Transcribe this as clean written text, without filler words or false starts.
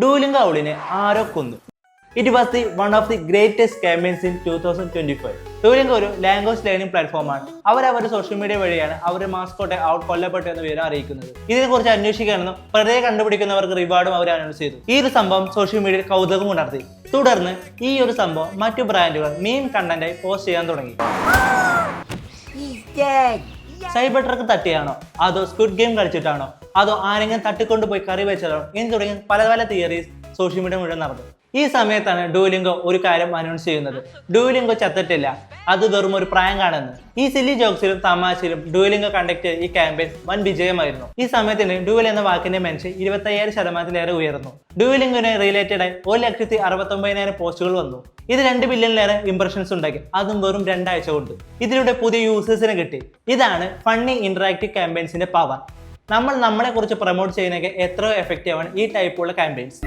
ഡൂലിംഗോ ഔളിനെ ആരോ കൊന്നു. It was the one of the greatest campaigns in 2025. ഡൂലിംഗോ ഒരു language learning പ്ലാറ്റ്ഫോമാണ്. അവരുടെ സോഷ്യൽ മീഡിയ വഴിയാണ് അവരുടെ മാസ്കോട്ടെ ഔട്ട് കൊല്ലപ്പെട്ടു എന്ന വിവരം അറിയിക്കുന്നത്. ഇതിനെക്കുറിച്ച് അന്വേഷിക്കാനെന്നും പ്രതിയെ കണ്ടുപിടിക്കുന്നവർക്ക് റിവാർഡും അവർ അനൗൺസ് ചെയ്തു. ഈ ഒരു സംഭവം സോഷ്യൽ മീഡിയയിൽ കൗതുകം ഉണർത്തി. തുടർന്ന് ഈ ഒരു സംഭവം മറ്റു ബ്രാൻഡുകൾ മീം കണ്ടന്റായി പോസ്റ്റ് ചെയ്യാൻ തുടങ്ങി. സൈബർ ട്രക്ക് തട്ടിയാണോ, അതോ സ്ക്വിഡ് ഗെയിം കളിച്ചിട്ടാണോ, അതോ ആരെങ്കിലും തട്ടിക്കൊണ്ടുപോയി കറി വെച്ചതാണോ എന്ന് തുടങ്ങി പല പല തിയറീസ് സോഷ്യൽ മീഡിയ മുഴുവൻ നടന്നു. ഈ സമയത്താണ് ഡൂലിംഗോ ഒരു കാര്യം അനൗൺസ് ചെയ്യുന്നത്. ഡൂലിംഗോ ചത്തിട്ടില്ല, അത് വെറും ഒരു പ്രാങ്കാണെന്ന്. ഈ സില്ലി ജോക്സിലും തമാശയിലും ഡൂലിംഗോ കണ്ടക്ട് ചെയ്ത ഈ ക്യാമ്പയിൻ വൻ വിജയമായിരുന്നു. ഈ സമയത്തിന് ഡൂൽ എന്ന വാക്കിന്റെ മെൻഷൻ 25,000% ഉയർന്നു. ഡൂലിംഗോനെ റിലേറ്റഡ് ആയി 1,69,000 പോസ്റ്റുകൾ വന്നു. ഇത് 2 ബില്യണിലേറെ ഇംപ്രഷൻസ് ഉണ്ടാക്കി, അതും വെറും 2 ആഴ്ച കൊണ്ട്. ഇതിലൂടെ പുതിയ യൂസേഴ്സിനെ കിട്ടി. ഇതാണ് ഫണ്ണി ഇന്ററാക്റ്റീവ് ക്യാമ്പയിൻസിന്റെ പവർ. നമ്മളെ കുറിച്ച് പ്രൊമോട്ട് ചെയ്യുന്നതൊക്കെ എത്രയോ എഫക്റ്റീവ് ആണ് ഈ ടൈപ്പുള്ള ക്യാമ്പയിൻസ്.